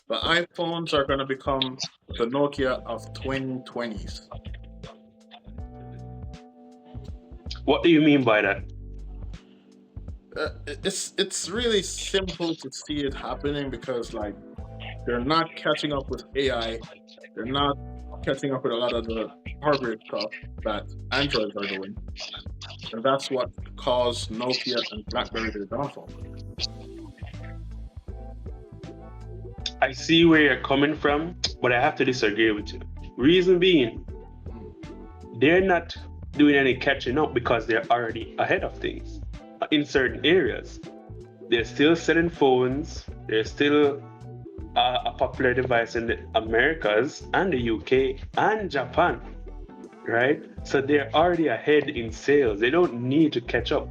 The iPhones are going to become the Nokia of 2020s. What do you mean by that? It's really simple to see it happening because like they're not catching up with AI. They're not catching up with a lot of the hardware stuff that Androids are doing, and that's what caused Nokia and BlackBerry to downfall. I see where you're coming from, but I have to disagree with you. Reason being, they're not doing any catching up because they're already ahead of things in certain areas. They're still selling phones. They're still a popular device in the Americas and the UK and Japan, right? So they're already ahead in sales. They don't need to catch up.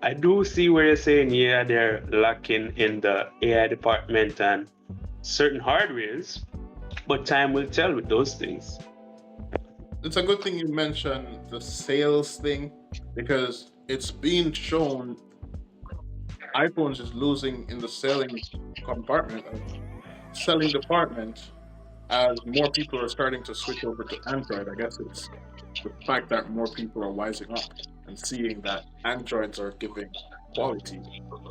I do see where you're saying, yeah, they're lacking in the AI department and certain hardwares, but time will tell with those things. It's a good thing you mentioned the sales thing because it's being shown iPhones is losing in the selling department as more people are starting to switch over to Android. I guess it's the fact that more people are wising up and seeing that Androids are giving quality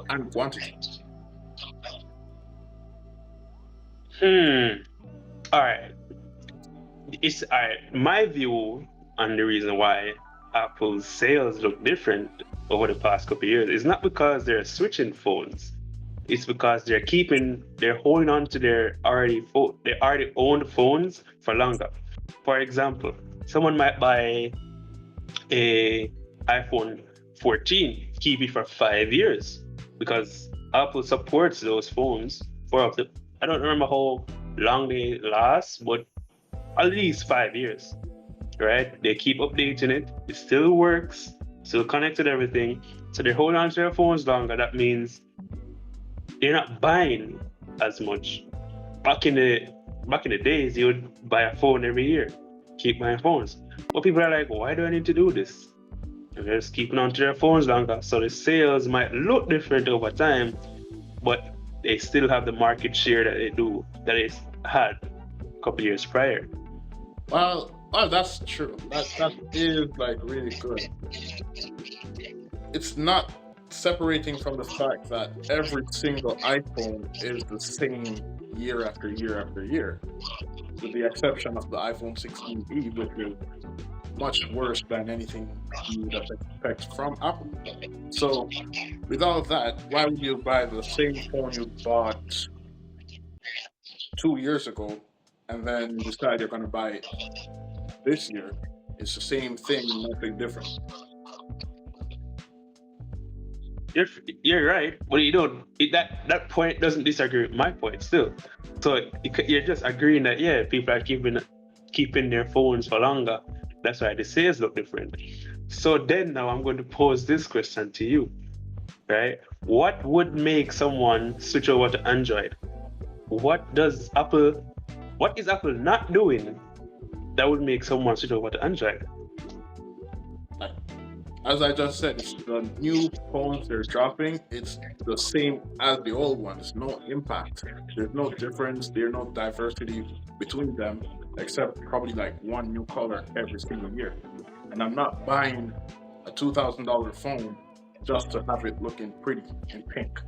and quantity. Hmm. All right. It's all right. My view on the reason why Apple's sales look different over the past couple of years is not because they're switching phones. It's because they're holding on to their already owned phones for longer. For example, someone might buy a iPhone 14, keep it for 5 years because Apple supports those phones for up to, I don't remember how long they last, but at least 5 years, right? They keep updating it. It still works, still connected everything. So they hold on to their phones longer. That means they're not buying as much. Back in the back in the days, you would buy a phone every year, keep buying phones. But people are like, why do I need to do this? And they're just keeping on to their phones longer. So the sales might look different over time, but they still have the market share that it had a couple years prior. Well, that's true. That is like really good. It's not separating from the fact that every single iPhone is the same year after year after year, with the exception of the iPhone 16e, which is much worse than anything you would have expect from Apple. So, with all that, why would you buy the same phone you bought 2 years ago and then you decide you're going to buy it this year? It's the same thing, nothing different. You're you're right, but you don't. That point doesn't disagree with my point still. So you're just agreeing that yeah, people are keeping their phones for longer. That's why the sales look different. So then now I'm going to pose this question to you, right? What would make someone switch over to Android? What does Apple? What is Apple not doing that would make someone switch over to Android? Like, as I just said, it's the new phones they're dropping. It's the same as the old ones. No impact. There's no difference. There's no diversity between them, except probably like one new color every single year. And I'm not buying a $2,000 phone just to have it looking pretty in pink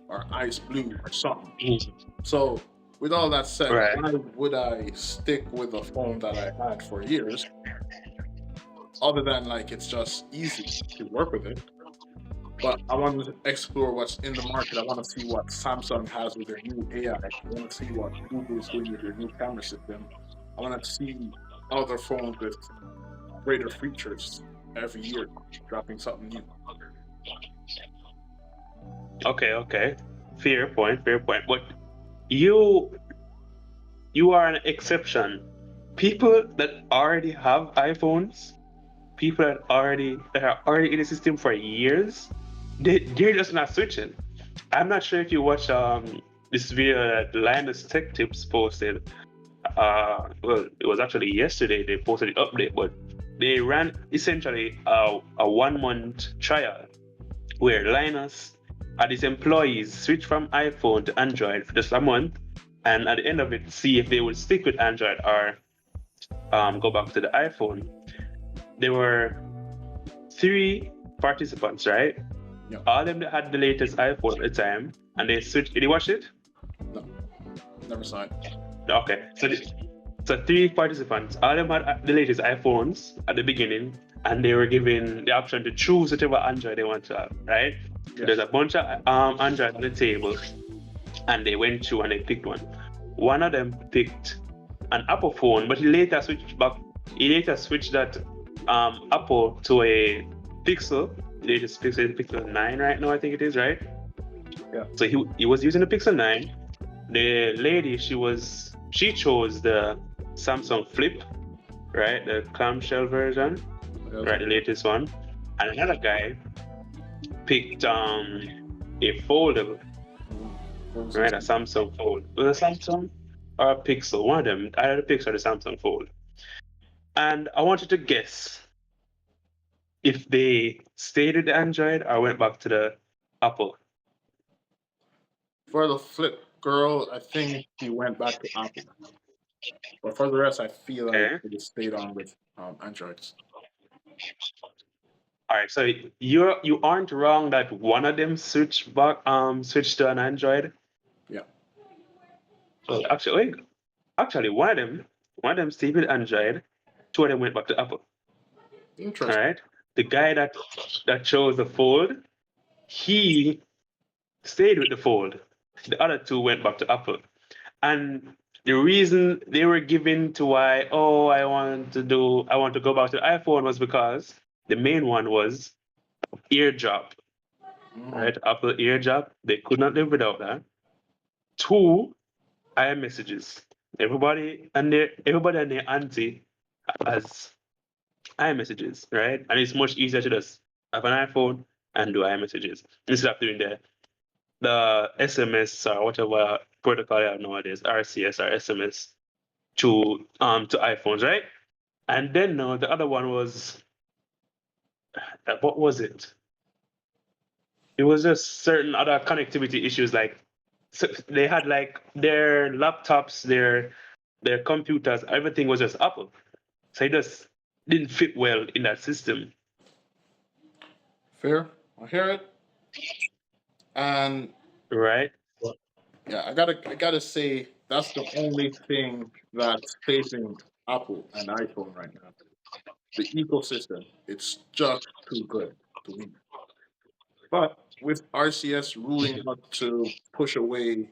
or ice blue or something. Mhm. So, with all that said, Right. why would I stick with a phone that I had for years, other than like it's just easy to work with it? But I want to explore what's in the market. I want to see what Samsung has with their new AI. I want to see what Google's doing with their new camera system. I want to see other phones with greater features every year, dropping something new. Okay. Okay. Fair point. Fair point. But you you are an exception. People that already have iPhones, people that are already in the system for years, they're just not switching. I'm not sure if you watch this video that Linus Tech Tips posted. Well, it was actually yesterday they posted the update, but they ran essentially a 1 month trial where Linus and his employees switched from iPhone to Android for just a month, and at the end of it, see if they would stick with Android or go back to the iPhone. There were three participants, right? Yeah. All of them that had the latest iPhone at the time, and they switched. Did you watch it? No, never saw it. Okay, so three participants. All of them had the latest iPhones at the beginning, and they were given the option to choose whichever Android they want to have. Right? So Yes. there's a bunch of Android on the table, and they went through and they picked one. One of them picked an Apple phone, but he later switched back. He later switched that Apple to a Pixel. The latest Pixel 9 right now, I think it is, right? Yeah. So he was using the Pixel 9. The lady, she chose the Samsung Flip, right? The clamshell version, right? The latest one. And another guy picked a foldable, right? A Samsung Fold. Was it a Samsung or a Pixel? One of them, either the Pixel or the Samsung Fold. And I wanted to guess if they stayed with the Android or went back to the Apple. For the flip girl, I think he went back to Apple. But for the rest, I feel like Okay. he stayed on with Androids. All right. So you aren't wrong that one of them switched to an Android. Yeah. So actually one of them stayed with Android. Two of them went back to Apple. All Interesting. right. The guy that chose the Fold, he stayed with the Fold. The other two went back to Apple. And the reason they were given to why, oh, I want to go back to the iPhone was because the main one was eardrop, Mm. right? Apple eardrop. They could not live without that. Two, iMessages. Everybody and their auntie has iMessages, right? And it's much easier to just have an iPhone and do iMessages instead of doing the SMS or whatever protocol you have nowadays, RCS or SMS to iPhones, right? And then no, the other one was what was it? It was just certain other connectivity issues, like so they had like their laptops, their computers, everything was just Apple, so it just didn't fit well in that system, Fair. I hear it. And right? yeah, I gotta say that's the only thing that's facing Apple and iPhone right now. The ecosystem. It's just too good to win. But with RCS ruling out to push away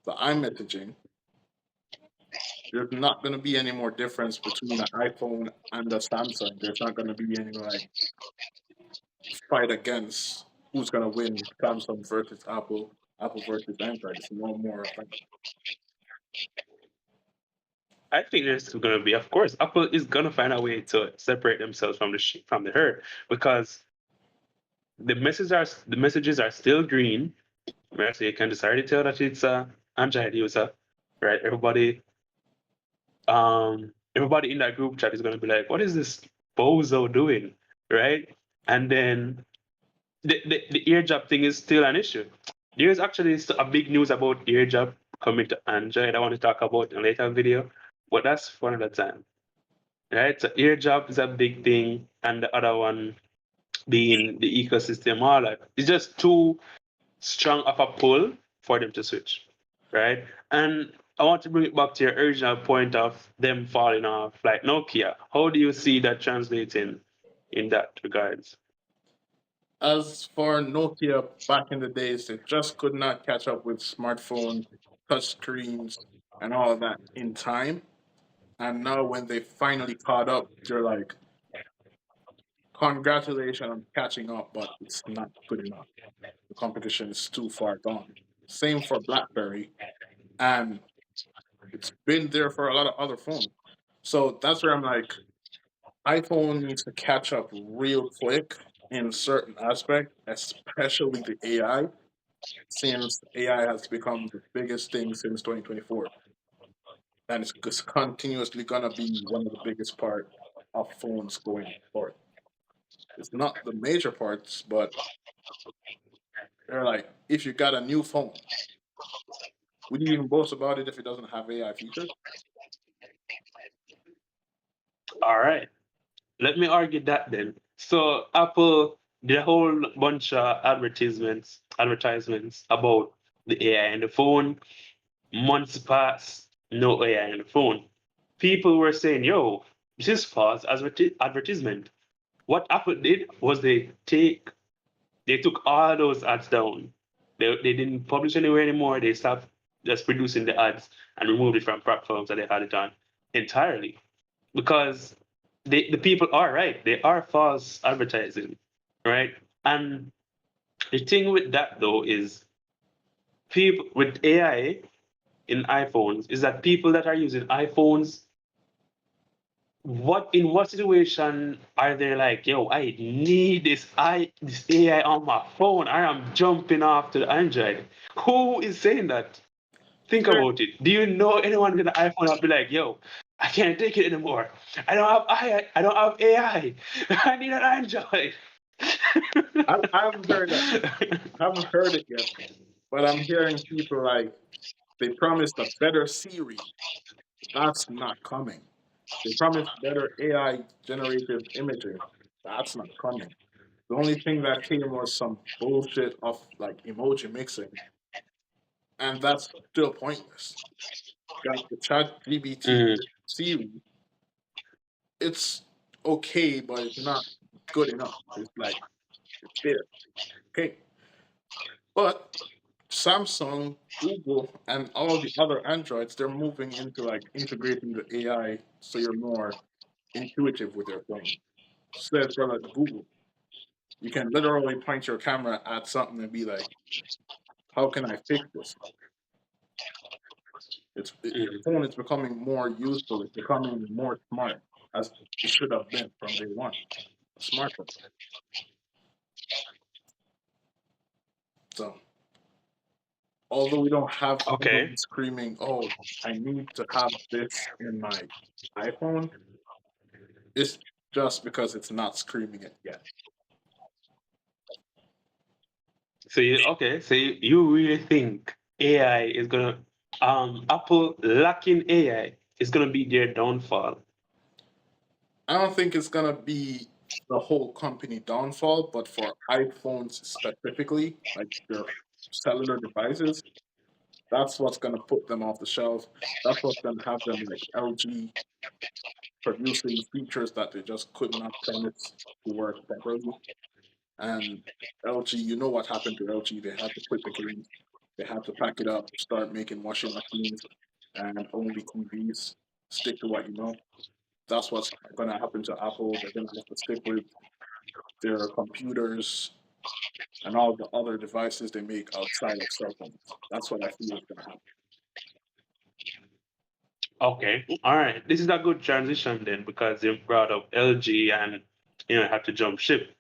the iMessaging, there's not going to be any more difference between an iPhone and a Samsung. There's not going to be any like fight against who's going to win, Samsung versus Apple, Apple versus Android. It's no more of like, I think there's going to be, of course, Apple is going to find a way to separate themselves from from the herd because the messages are still green, right? So you can just already tell that it's a Android user, right? Everybody in that group chat is going to be like, "What is this bozo doing?" Right? And then the eardrop thing is still an issue. There's actually a big news about eardrop coming to Android. I want to talk about in a later video, but that's for another time, right? So eardrop is a big thing, and the other one being the ecosystem, all that. It's just too strong of a pull for them to switch, right? And I want to bring it back to your original point of them falling off, like Nokia. How do you see that translating in that regards? as for Nokia back in the days, they just could not catch up with smartphones, touch screens, and all of that in time. And now when they finally caught up, they're like, congratulations on catching up, but it's not good enough. The competition is too far gone. Same for BlackBerry, and it's been there for a lot of other phones. So that's where I'm like, iPhone needs to catch up real quick in certain aspect, especially the AI, since AI has become the biggest thing since 2024, and it's just continuously gonna be one of the biggest part of phones going forward. It's not the major parts, but they're like, if you got a new phone, Would you even boast about it if it doesn't have AI features? All right. Let me argue that then. So Apple did a whole bunch of advertisements about the AI in the phone. Months passed, no AI in the phone. People were saying, "Yo, this is false advertisement." What Apple did was they took all those ads down. They didn't publish anywhere anymore. They stopped just producing the ads and removed it from platforms that they had it on entirely because the people are right. They are false advertising, right? And the thing with that though is people with AI in iPhones is that people that are using iPhones, what situation are they like, yo, I need this AI on my phone. I am jumping off to the Android. Who is saying that? Think Sure. about it. Do you know anyone with an iPhone that be like, yo, I can't take it anymore. I don't have AI. I need an Android. I haven't heard that. I haven't heard it yet, but I'm hearing people like they promised a better Siri. That's not coming. They promised better AI generated images. That's not coming. The only thing that came was some bullshit of like emoji mixing, and that's still pointless. Got the chat GBT Mm, Siri. It's okay, but it's not good enough. It's like it's there. Okay. But Samsung, Google, and all the other Androids, they're moving into like integrating the AI so you're more intuitive with your phone. Says for like Google, you can literally point your camera at something and be like, "How can I fix this?" Your mm. phone is becoming more useful. It's becoming more smart, as it should have been from day one. A smartphone. So, although we don't have Okay. anyone screaming, "Oh, I need to have this in my iPhone," it's just because it's not screaming it yet. So you really think AI is gonna Apple lacking AI is gonna be their downfall? I don't think it's gonna be the whole company downfall, but for iPhones specifically, like their cellular devices, that's what's gonna put them off the shelf. That's what's gonna have them like LG producing features that they just could not promise to work properly. And LG, you know what happened to LG? They had to quit the game. They had to pack it up, start making washing machines and only TVs. Stick to what you know. That's what's gonna happen to Apple. They're gonna have to stick with their computers and all the other devices they make outside of cell phones. That's what I feel is gonna happen. Okay, all right. This is a good transition then because you brought up LG and had to jump ship.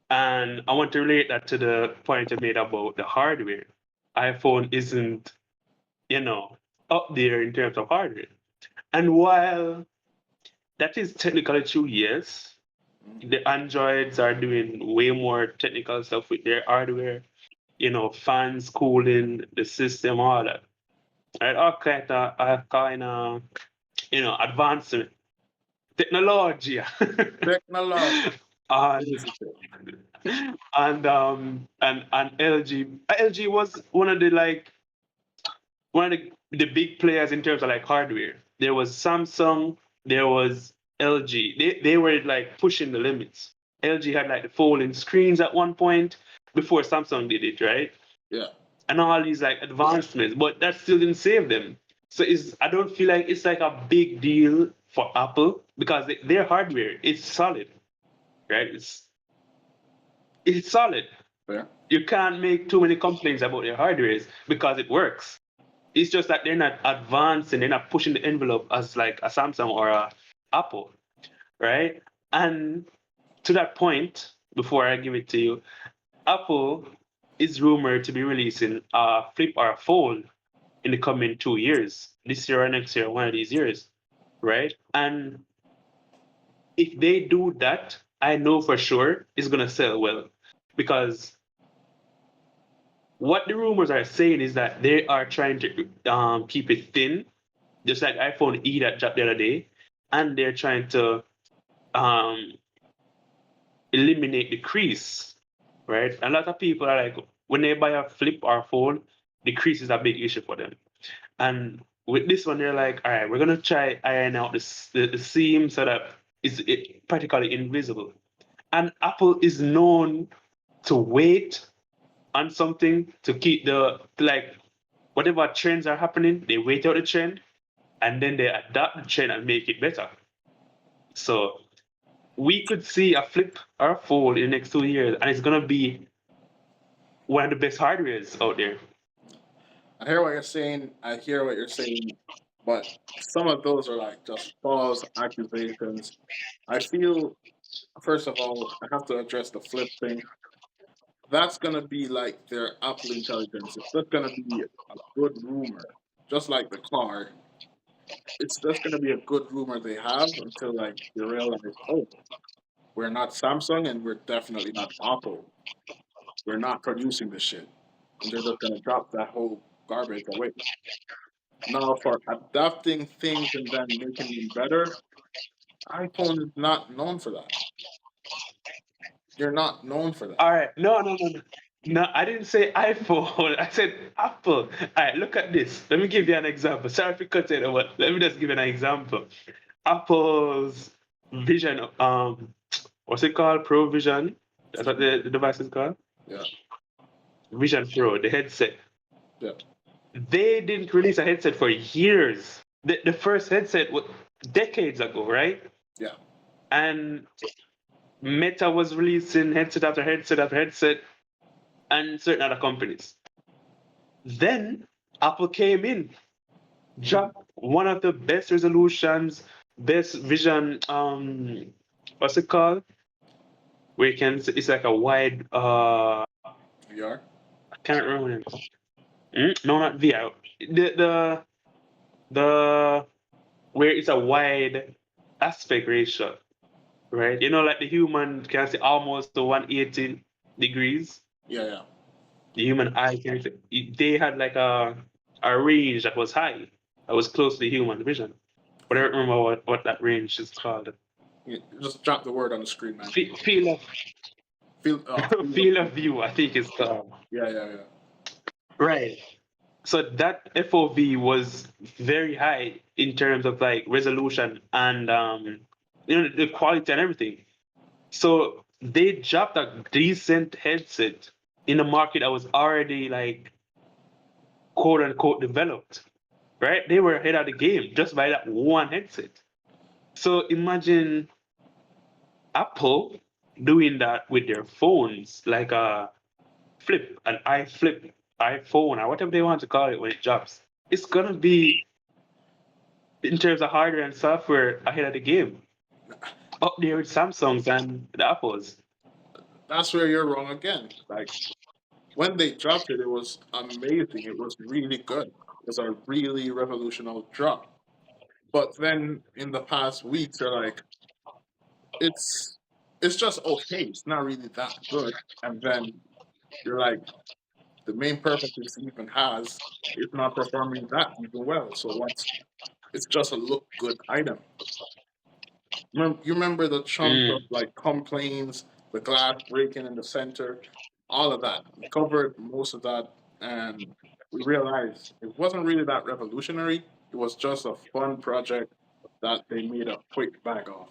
And I want to relate that to the point you made about the hardware. iPhone isn't, you know, up there in terms of hardware. And while that is technically true, yes, Mhm. the Androids are doing way more technical stuff with their hardware, fans, cooling, the system, all that. Right? All kind of, advancement, technology. Technology. and Easy to- and LG was one of the big players in terms of like hardware. There was Samsung, there was LG. They were like pushing the limits. LG had like the folding screens at one point before Samsung did it, right? Yeah. And all these like advancements, but that still didn't save them. So I don't feel like it's like a big deal for Apple because their hardware is solid, right? It's solid. Fair. You can't make too many complaints about their hardware because it works. It's just that they're not advancing, they're not pushing the envelope as like a Samsung or a Apple, right? And to that point, before I give it to you, Apple is rumored to be releasing a flip or a fold in the coming 2 years, this year or next year, one of these years, right? And if they do that, I know for sure it's gonna sell well because What the rumors are saying is that they are trying to keep it thin, just like iPhone E that dropped the other day, and they're trying to um, eliminate the crease, right? A lot of people are like, when they buy a flip or phone, the crease is a big issue for them. And with this one, they're like, all right, we're gonna try iron out the seam so that it's practically invisible. And Apple is known to wait on something to keep the like whatever trends are happening, they wait out the trend and then they adapt the trend and make it better. So we could see a flip or a fold in the next 2 years, and it's gonna be one of the best hardwares out there. I hear what you're saying. I hear what you're saying, but some of those are like just false accusations. I feel, first of all, I have to address the flip thing. That's gonna be like their Apple Intelligence. It's just gonna be a good rumor, just like the car. It's just gonna be a good rumor they have until like you realize, oh, we're not Samsung and we're definitely not Apple. We're not producing this shit, and they're just gonna drop that whole garbage away. Now, for adapting things and then making them better, iPhone is not known for that. They're not known for that. All right, no. No, I didn't say iPhone. I said Apple. All right, look at this. Let me give you an example. Sorry for cutting it, but let me just give you an example. Apple's Vision, what's it called? Pro Vision. That's what the device is called. Yeah, Vision Pro, the headset. yeah, They didn't release a headset for years. The first headset was decades ago, right? yeah. And Meta was releasing headset after headset after headset, and certain other companies. Then Apple came in, Mhm. dropped one of the best resolutions, best vision. What's it called? Where you can it's like a wide. VR. I can't remember. No, not VR. The where it's a wide aspect ratio, right? You know, like the human can see almost to 180 degrees. Yeah, yeah. The human eye can see. They had like a range that was high, that was close to the human vision. But I don't remember what that range is called. Just drop the word on the screen, man. Field of Field of field view. of view, I think it's called. Yeah, yeah, yeah. Right. So that FOV was very high in terms of like resolution and the quality and everything. So they dropped a decent headset in a market that was already like quote unquote developed, right? They were ahead of the game just by that one headset. So imagine Apple doing that with their phones, like a flip, an iFlip, iPhone, or whatever they want to call it when it drops. It's gonna be in terms of hardware and software ahead of the game, up there with Samsungs and the Apples. That's where you're wrong again. Like when they dropped it, it was amazing. It was really good. It was a really revolutionary drop. But then in the past weeks, they're like, it's it's just okay. It's not really that good. And then you're like, the main purpose this even has is not performing that even well. So what's it's just a look good item. You remember the chunk of Mm, like complaints, the glass breaking in the center, all of that. We covered most of that, and we realized it wasn't really that revolutionary. It was just a fun project that they made a quick bag of.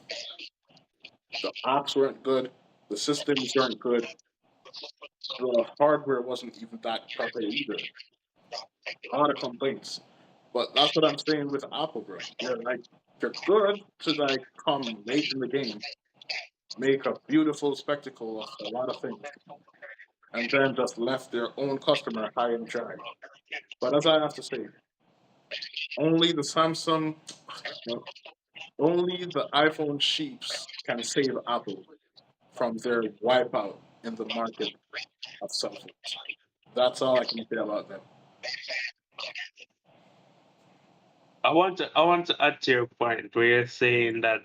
The apps weren't good, the systems weren't good, the hardware wasn't even that proper either. A lot of complaints. But that's what I'm saying with Apple, bro. They're good to like come late in the game, make a beautiful spectacle of a lot of things, and then just left their own customer high and dry. But as I have to say, only the Samsung, no, only the iPhone sheeps can save Apple from their wipeout in the market of cell phones. That's all I can say about them. I want to add to your point where you're saying that.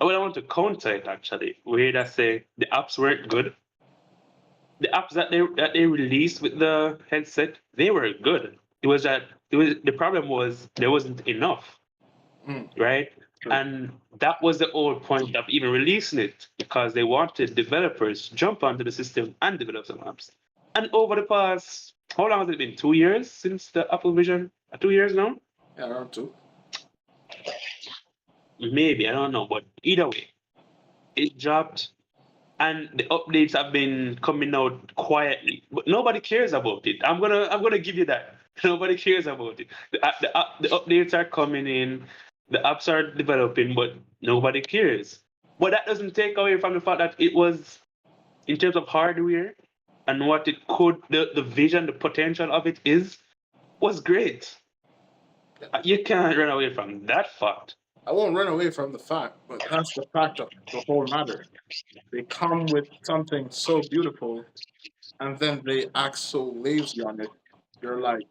I want to counter it actually, where they say the apps weren't good. the apps that they released with the headset, they were good. It was that it was the problem was there wasn't enough, Mm, right? true. And that was the whole point of even releasing it because they wanted developers to jump onto the system and develop some apps. And over the past, how long has it been? 2 years since the Apple Vision? 2 years now? Yeah, around two. Maybe, I don't know. But either way, it dropped and the updates have been coming out quietly, but nobody cares about it. I'm gonna give you that. Nobody cares about it. The updates are coming in, the apps are developing, but nobody cares. But that doesn't take away from the fact that it was, in terms of hardware and what it could, the vision, the potential of it was great. You can't run away from that fact. I won't run away from the fact, but that's the fact of the whole matter. They come with something so beautiful, and then they act so lazy on it. You're like,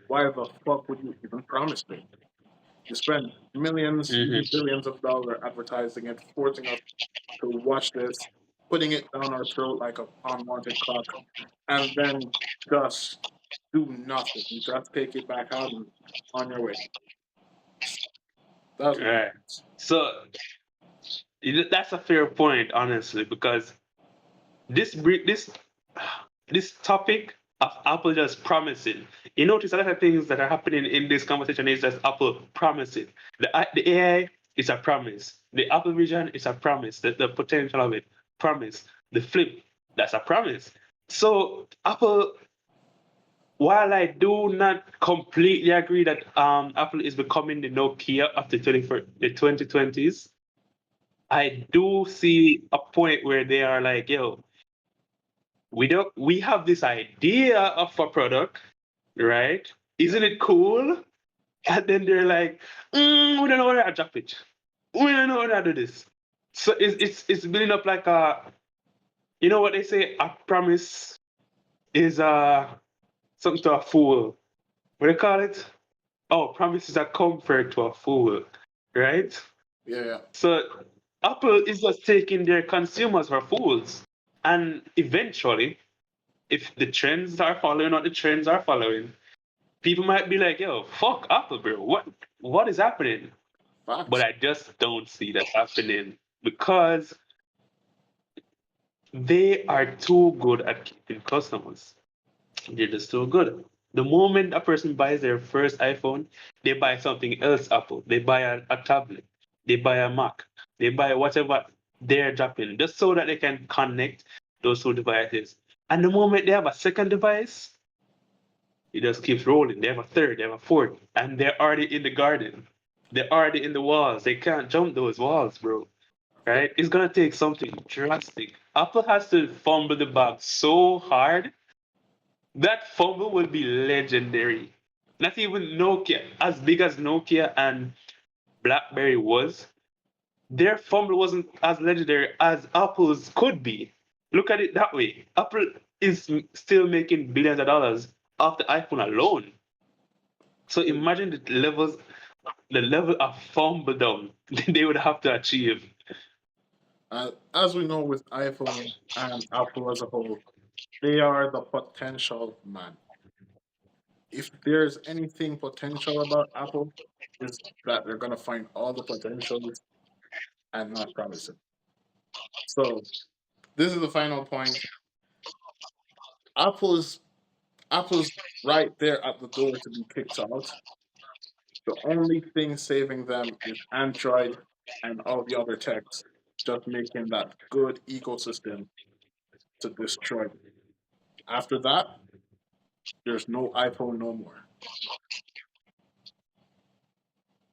why the fuck would you even promise it? You spend millions, even Hmm. billions of dollars advertising it, forcing us to watch this, putting it down our throat like a unwanted clock, and then just do nothing. You just take it back out and on your way. That's my Right. So that's a fair point, honestly, because this this topic of Apple just promising. You notice a lot of things that are happening in this conversation is just Apple promising. The AI is a promise. The Apple Vision is a promise. The potential of it, promise. The flip, that's a promise. So Apple, while I do not completely agree that Apple is becoming the Nokia of the 2020s, I do see a point where they are like, yo, we have this idea of a product, right? yeah. Isn't it cool? And then they're like, we don't know how to drop it. We don't know how to do this. So it's building up like a, you know what they say, a promise is something to a fool. What do they call it? Oh, promise is a comfort to a fool, right? Yeah, yeah. So Apple is just taking their consumers for fools. And eventually, if the trends are following or the trends are following, people might be like, yo, fuck Apple, bro. What is happening? But Facts. I just don't see that happening because they are too good at keeping customers. They're just too good. The moment a person buys their first iPhone, they buy something else Apple. They buy a tablet. They buy a Mac. They buy whatever they're dropping just so that they can connect those two devices. And the moment they have a second device, it just keeps rolling. They have a third, they have a fourth, and they're already in the garden. They're already in the walls. They can't jump those walls, bro. Right? It's gonna take something drastic. Apple has to fumble the bag so hard that fumble will be legendary. Not even Nokia, as big as Nokia and Blackberry was, their fumble wasn't as legendary as Apple's could be. Look at it that way. Apple is still making billions of dollars off the iPhone alone. So imagine the level of fumble down they would have to achieve. As we know with iPhone and Apple as a whole, they are the potential man. If there's anything potential about Apple, is that they're gonna find all the potentials and not promise it. So this is the final point. Apple's Apple's right there at the door to be kicked out. The only thing saving them is Android and all the other techs, just making that good ecosystem to destroy them. After that, there's no iPhone no more.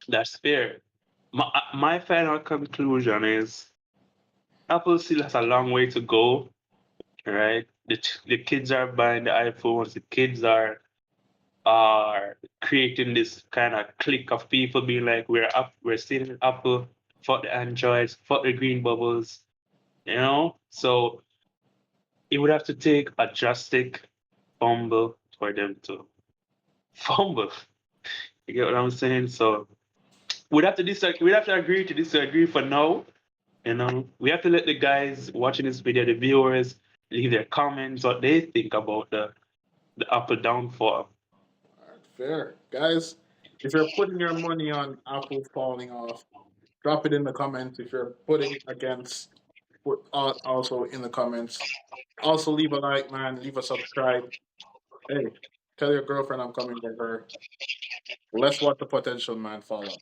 That's fair. My final conclusion is Apple still has a long way to go, right? The kids are buying the iPhones, the kids are creating this kind of clique of people being like, we're stealing Apple, fuck the Androids, fuck the green bubbles, you know? So it would have to take a drastic fumble for them to fumble. You get what I'm saying? So we'd have to agree to disagree for now. You know, we have to let the guys watching this video, the viewers, leave their comments, what they think about the Apple downfall. All right, fair. Guys, if you're putting your money on Apple falling off, drop it in the comments. If you're putting against, put also in the comments. Also, leave a like, man. Leave a subscribe. Hey, tell your girlfriend I'm coming for her. Let's watch the potential man fall off.